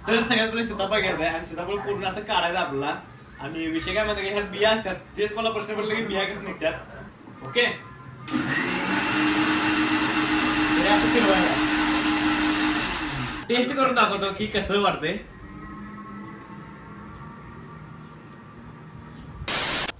तर सगळ्यात पहिले सीताफळ घ्यायचा आहे आणि सीताफळ पूर्ण असं काढायचं आपल्याला. आणि विषय काय माहिती ह्यात बिया असतात, तेच मला प्रश्न पडला की बिया कसं निघतात. ओके, असं फिरवायला टेस्ट करून दाखवतो की कसं वाटतंय.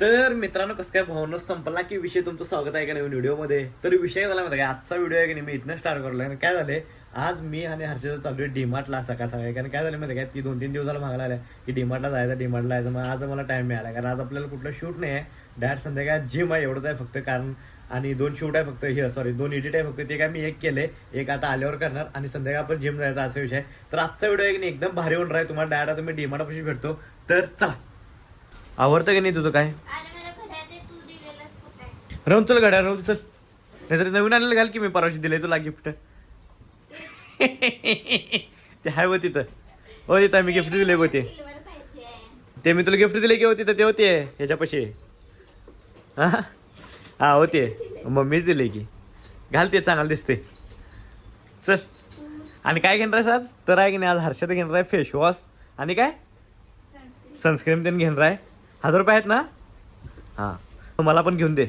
तर मित्रांनो, कसं काय भावना संपला की विषय. तुमचं स्वागत आहे का नवीन व्हिडिओमध्ये. तर विषय झाला माहिती का, आजचा व्हिडिओ आहे की नाही मी इथनं स्टार्ट करलोय. आणि काय झालंय, आज मी आणि हर्षद चालू आहे डीमार्टला सकाळ सकाळी. कारण काय झालं माहिती काय, ती 2-3 दिवसाला मागायला आल्या की डीमार्टला जायचं. मग आज मला टाइम मिळाला कारण आज आपल्याला कुठलं शूट नाही आहे. डायरेक्ट संध्याकाळ जिम आहे एवढंच आहे फक्त. कारण आणि 2 शूट आहे फक्त, हे सॉरी 2 एडिट आहे फक्त. ते काय मी एक केले, एक आता आल्यावर करणार आणि संध्याकाळ आपण जिम जायचा असा विषय. तर आजचा व्हिडिओ आहे की नाही एकदम भारी होणार आहे. तुम्हाला डायरेक्ट तुम्ही डीमार्टपाशी भेटतो. तर चला, आवडतं की नाही तुझं काय राहून चल गाड्या राहून चल. नाहीतर नवीन आलेलं घाल की मी परवाशी दिलंय तुला गिफ्ट. ते हाय व तिथं, हो तिथं मी गिफ्ट दिले होते. ते मी तुला गिफ्ट दिले की होती ते होते ह्याच्यापाशी. हा होते, मम्मीच दिले की. घाल ते चांगलं दिसते. चल, आणि काय घेणार आहे आज तर आहे की नाही, आज हर्षद घेणार आहे फेसवॉश आणि काय सनस्क्रीन त्यांनी घेणार आहे. 1000 रुपये आहेत ना. हां, मला पण घेऊन दे.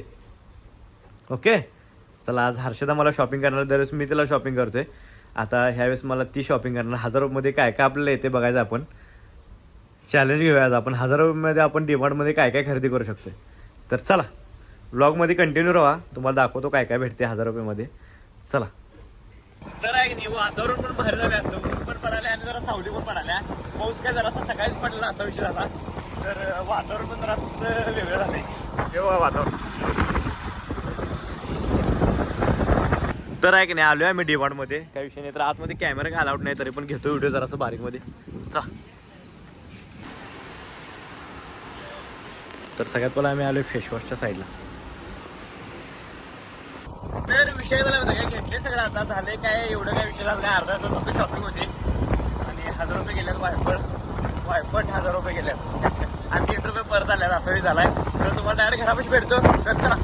ओके, चला आज हर्षदा मला शॉपिंग करणार, दरवेळेस मी तिला शॉपिंग करतोय. आता ह्यावेळेस मला ती शॉपिंग करणार. 1000 रुपयामध्ये काय काय आपल्याला येते बघायचं. आपण चॅलेंज घेऊया आज आपण. 1000 रुपयामध्ये आपण डीमार्टमध्ये काय काय खरेदी करू शकतोय. तर चला, ब्लॉगमध्ये कंटिन्यू राहा, तुम्हाला दाखवतो काय काय भेटते 1000 रुपयामध्ये. चला. तर आहे की नाही, वातावरण पण बाहेर झालं, ऊन पण पडाले आणि जरा सावली पण पडाल्या. पाऊस काय जरा सकाळीच पडला असा विषय झाला. तर वातावरण पण जरा वेगळं झालंय. तेव्हा वातावरण तर आहे की नाही, आलोय आम्ही डीमार्टमध्ये. काही विषय नाही. तर आतमध्ये कॅमेरा काय अलाउड नाही, तरी पण घेतो व्हिडिओ जरासं बारीकमध्ये. चला. तर सगळ्यात पहिला आम्ही आलोय फेसवॉशच्या साईडला. तर विषय झाला होता काय, घेतले सगळं आता झाले काय, एवढं काय विषय झाला नाही. अर्धा तास फक्त शॉपिंग होती आणि 1000 रुपये गेल्यात. वायफट 1000 रुपये गेल्यात आणि 3 रुपये परत आल्यात. असाही झालाय. तर तुम्हाला डायरेक्ट घरापाशी भेटतो. तर चला.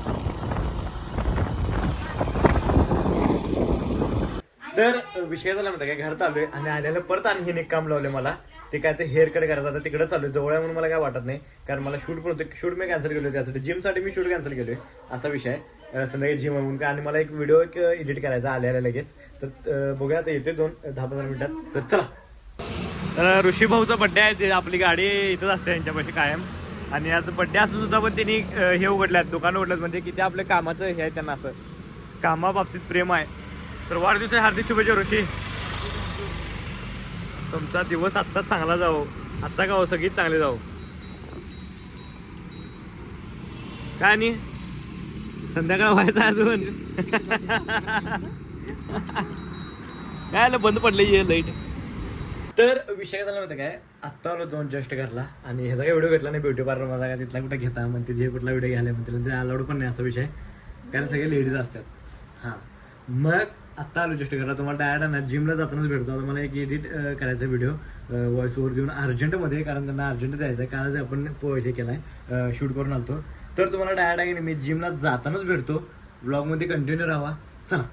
तर विषय झाला म्हणता काय, घर चालू आहे आणि आल्याला परत आणि हे काम लावले मला. ते काय ते हेअर कट करायचं. आता तिकडे चालू आहे, जवळ आहे म्हणून मला काय वाटत नाही. कारण मला शूट पण होतं, शूट मी कॅन्सल केलं त्यासाठी. जिमसाठी मी शूट कॅन्सल केलोय असा विषय आहे. संध्याकाळी जिम म्हणून काय, आणि मला एक व्हिडिओ एडिट करायचा आल्याला लगेच. तर बघूया आता येते 10-15 मिनिटात. तर चला. ऋषी भाऊचा बड्डे आहे. ते आपली गाडी इथंच असते यांच्यापाशी कायम. आणि आज बड्डे असून सुद्धा पण त्यांनी हे उघडल्यात, दुकान उघडल्यात. म्हणजे की ते आपल्या कामाचं हे आहे, त्यांना असं कामाबाबतीत प्रेम आहे. तर वाढदिवसाच्या हार्दिक शुभेच्छा ऋषी. तुमचा दिवस आत्ताच चांगला जावो. आत्ता का हो, सगळीच चांगले जावो. काय नाही, संध्याकाळ व्हायचं अजून. काय आलं, बंद पडलं ये लाईट. तर विषय झाला होता काय, आत्ता आलो जाऊन जस्ट घरला. आणि ह्याचा काही व्हिडिओ घेतला नाही ब्युटी पार्लर माझा. काय तिथला कुठं घेता म्हणते, जे कुठला व्हिडिओ घ्यायला म्हणते ते अलाउड पण नाही असा विषय. कारण सगळे लेडीज असतात. हां, मग आत्ता आलो जस्ट घरला. तुम्हाला डायरेक्ट ना जिमला जातानाच भेटतो. आता मला एक एडिट करायचा व्हिडिओ व्हॉइस ओव्हर देऊन अर्जंटमध्ये. कारण त्यांना अर्जंट जायचं आहे. काल आपण हे केला आहे, शूट करून आलतो. तर तुम्हाला डायरेक्ट आहे की नाही, मी जिमला जातानाच भेटतो. ब्लॉगमध्ये कंटिन्यू राहा. चला.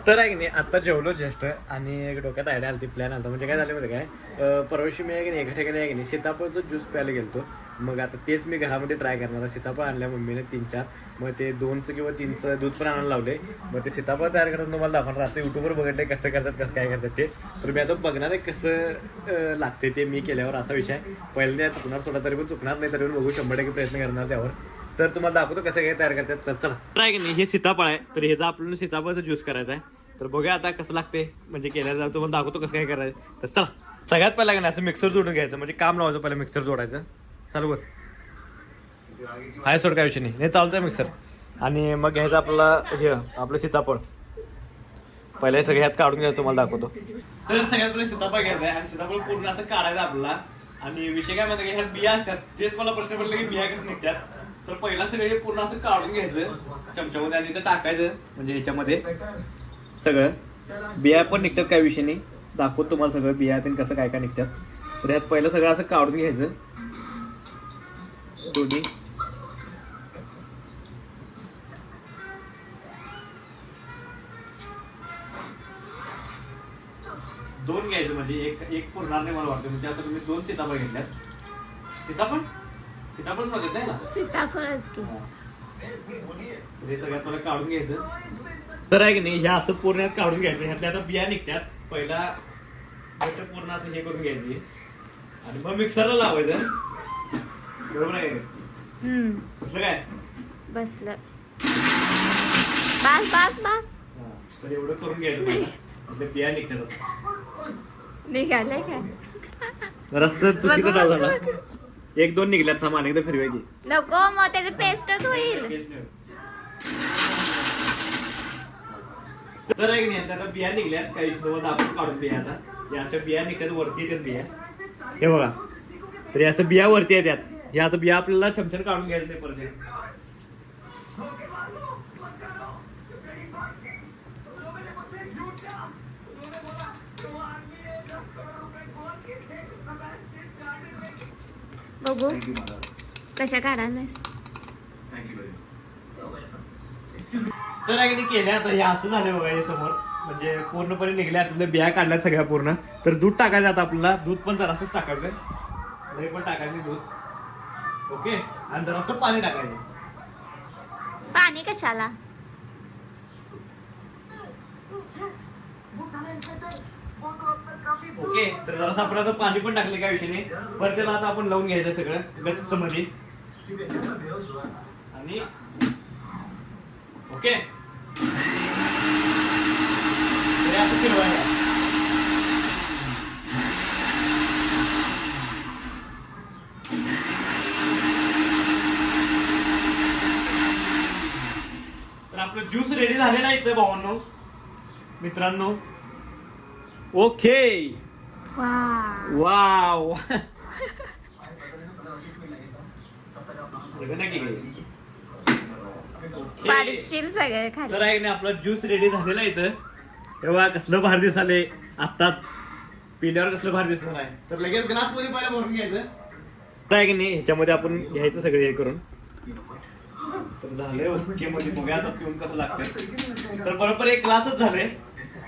तर आहे की नाही, आत्ता जेवलो जस्ट आणि एक डोक्यात आयडिया आली, प्लॅन आला. म्हणजे काय झालं माहिती काय, परवाशी मी आहे की नाही एका ठिकाणी आहे की नाही सीताफळचं ज्यूस प्यायला गेलतो. मग आता तेच मी घरामध्ये ट्राय करणार आहे. सीताफळ आणल्या मम्मीने 3-4. मग ते 2चं किंवा 3चं दूध पण आणायला लावले. मग ते सीताफळ तयार करतात तुम्हाला दाखवणार. आता युट्यूबवर बघितलंय कसं करतात, कसं काय करतात ते. तर मी आता बघणार आहे कसं लागते ते मी केल्यावर असा विषय. पहिल्यांदा चुकणार सोडा, तरी पण चुकणार नाही, तरी पण बघू 100% प्रयत्न करणार त्यावर. तर तुम्हाला दाखवतो कसं काय तयार करतात. तर चला. ट्राय की नाही, हे सीताफळ आहे. तर ह्याचा आपल्याला सीताफळचा ज्यूस करायचा आहे. तर बघूया आता कसं लागते, म्हणजे केल्याचं तुम्हाला दाखवतो कसं काय करायचं. तर चला. सगळ्यात पहिला का नाही असं मिक्सर जोडून घ्यायचं, म्हणजे काम लावायचं पहिलं मिक्सर जोडायचं. चालू कर हाय, सोड काय विषय नाही चालतंय मिक्सर. आणि मग घ्यायचं आपल्याला हे आपलं सीताफळ. पहिल्या सगळं ह्यात काढून घ्यायचं, तुम्हाला दाखवतो. तर सगळ्यात पहिले सीताफळ घ्यायचं आहे आणि सीताफळ पूर्ण असं काढायचं आपल्याला. आणि विषय काय म्हणतात की ह्यात बिया असतात, तेच मला प्रश्न पडला की बिया कसं निघतात. तर पहिला सगळे पूर्ण असं काढून घ्यायचं चमच्यामध्ये आणि ते टाकायचं, म्हणजे ह्याच्यामध्ये सगळं. बिया पण निघतात, काय विषय नाही. दाखवतो तुम्हाला सगळं बिया आणि कसं काय काय निघतात. तर ह्यात पहिलं सगळं असं काढून घ्यायचं दोन्ही. 2 घ्यायचं म्हणजे एक पुरणार नाही मला वाटतं. म्हणजे त्यासाठी मी 2 सीताफळ घेतल्यात. सीताफळ मध्ये द्यायला सीताफळच की. हे सगळ्यात मला काढून घ्यायचं. तर आहे की नाही हे असं पूर्ण यात काढून घ्यायचं. ह्यातल्या आता बिया निघतात. पहिला पूर्ण असं हे करून घ्यायची आणि मग मिक्सरला लावायचं. बरोबर आहे कसं काय बसलं. बस बस बस. तर एवढं करून घ्यायचं पहिला. बिया निघतात. निघालंय काय रस्त चुकीचा डाव झाला. 1-2 निघल्यात. थांब अनेकदा फिरवाय की. नको मग त्याचं पेस्टच होईल. तर आहे की नाही आता बिया निघल्यात. काही आपण काढून बिया आता या अशा बिया निघतात. वरती येतात बिया. हे बघा तर असं बिया वरती येतात. हे आता बिया आपल्याला छमछम काढून घ्यायचं नाही परत. बघू कशा काढायला. तर आहे की नाही केल्या आता हे असं झालं बघा हे समोर. म्हणजे पूर्णपणे निघल्या आपल्या बिया काढल्यात सगळ्या पूर्ण. तर दूध टाकायचं आता आपल्याला. दूध पण जरासंच टाकायचं. दही पण टाकायचं दूध. ओके आणि जरासं पाणी टाकायचं. पाणी कशाला. ओके तर जरासं आपण आता पाणी पण टाकलं काय विषय नाही. पण त्याला आता आपण लावून घ्यायचं सगळं गच्च मध्ये. आणि ओके असं फिरवायचं. तर आपलं ज्यूस रेडी झालेला आहे भावांनो मित्रांनो. ओके वाव पाडशील सगळे खाली. तर आहे ना आपला ज्यूस रेडी झालेला आहे इथं. तेव्हा कसलं भारी दिसाले. आत्ताच पिल्यावर कसलं भारी दिसणार आहे. तर लगेच ग्लास मध्ये पहिला भरून घ्यायचं. तर आहे की नाही ह्याच्यामध्ये आपण घ्यायचं सगळं हे करून. तर झालंय ओके मध्ये बघूया आता पिऊन कसं लागतंय. तर बरोबर एक ग्लासच झालंय.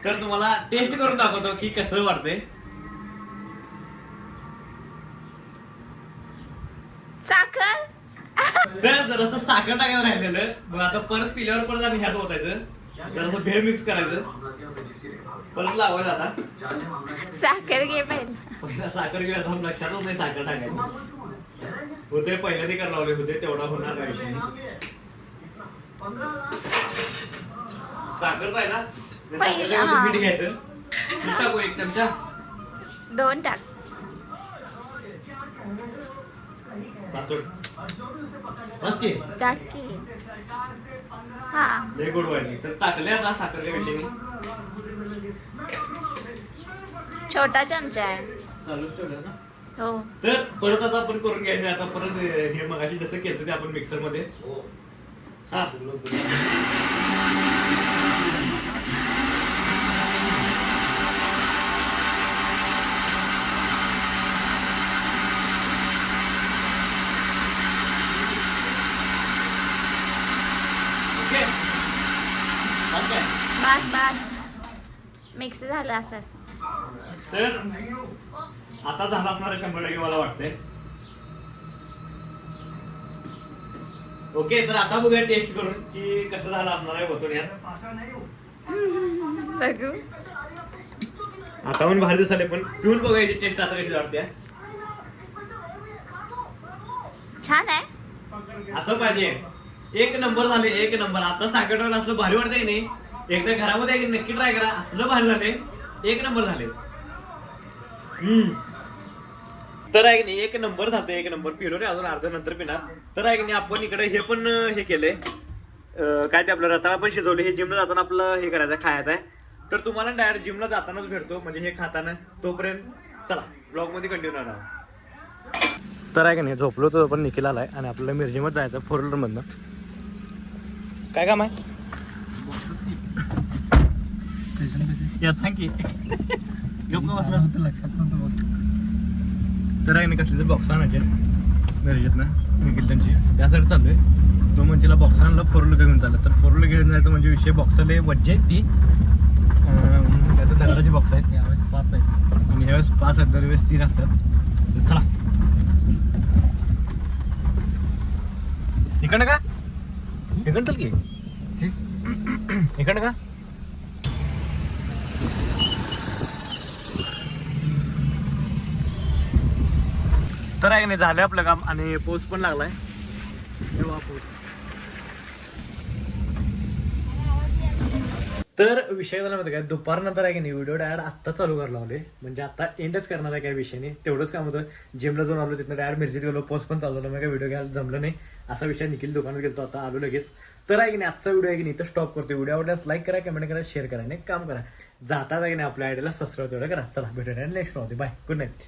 तर तुम्हाला टेस्ट करून दाखवतो की कसं वाटतंय. साखर. तर जरासं साखर टाकायला राहिलेलं. मग आता परत पिल्यावर परत आणि ह्यात होतायचं. जरासं भेळ मिक्स करायचं. परत लावायचं आता. साखर घे पहिला. साखर घेऊया. आता लक्षातच नाही साखर टाकायचं. होते पहिल्या ते करायला लावले होते तेवढा होणार काय विषय नाही. साखरच आहे ना मीठ घ्यायचं. मीठ टाकू 1 चमचा. 2 टाक. बस की टाक की. हा लय गोड व्हायची. तर टाकले आता साखरच्या विषयी छोटा चमचा आहे. चालूच ठेवलं ना. हो तर परत आता आपण करून घ्यायचं. आता परत हे मगाशी जसं केलं ते आपण मिक्सर मध्ये. हा बस बस मिक्स झालं असं. तर आता झाला असणार 100% मला वाटतंय. ओके तर आता बघूया टेस्ट करून की कसं झालं असणार आहे होतो. बघू आता पण भारी दिसाले. पण पिऊन बघायची टेस्ट आता कशी वाटते. छान आहे. असं पाहिजे. 1 नंबर झाले. 1 नंबर. आता साखर असलं भारी वाटतंय की नाही. एकदा घरामध्ये नक्की ट्राय करा. असलं भारी झाले. 1 नंबर झाले. तर आहे की नाही 1 नंबर झालं. 1 नंबर पिलो रे. अजून अर्ध नंतर पिणार. तर आहे की नाही आपण इकडे हे पण हे केलंय. काय ते आपलं रताळा पण शिजवले. हे जिमला जाताना आपलं हे करायचं खायचं आहे. तर तुम्हाला डायरेक्ट जिमला जातानाच भेटतो म्हणजे हे खाताना. तोपर्यंत चला ब्लॉग मध्ये कंटिन्यू राहा. तर आहे की नाही झोपलो तो पण निखिल आलाय आणि आपल्याला मिरजीमध्ये जायचं 4 व्हीलर मधनं. काय काम आहे यात सांग की. लक्षात नव्हतं. तर आहे ना कसले बॉक्स आणायचे मिरजेतनं निखिल त्यांची. त्यासाठी चाललोय. तो म्हणजे बॉक्स आणला 4 व्हीलर घेऊन चाललं. तर 4 व्हीलर घेऊन जायचं म्हणजे विषय बॉक्सला वज्जा आहेत ती. दगडाची बॉक्स आहेत यावेळेस 5 आहेत. आणि ह्यावेळेस 5 आहेत, दरवेळेस 3 असतात. तर चला इकडनं का इकडं चल की इकडनं का तर आहे की नाही झालं आपलं काम आणि पाऊस पण लागलाय. तेव्हा पाऊस. तर विषय झाला माहिती काय दुपारनंतर आहे की नाही व्हिडिओ डायरेक्ट आत्ता चालू करायला लावले म्हणजे आता एंडच करणार आहे काय विषयाने तेवढंच काम होतं. जिमला जाऊन आलो तिथनं डायरेक्ट मिरजीत गेलो पाऊस पण चालू झाला मग काय व्हिडिओ घ्यायला जमलं नाही असा विषय निखिल दुकानात गेलो आता आलो लगेच. तर आहे की नाही आजचा व्हिडिओ आहे की नाही इथं स्टॉप करतो. व्हिडिओ आवडल्यास लाईक करा कमेंट करा शेअर करा नाही काम करा जातात आहे की नाही आपल्या आयडियाला सबस्क्राईब तेवढं करा. चला भेटूया नेक्स्ट होते बाय गुड नाईट.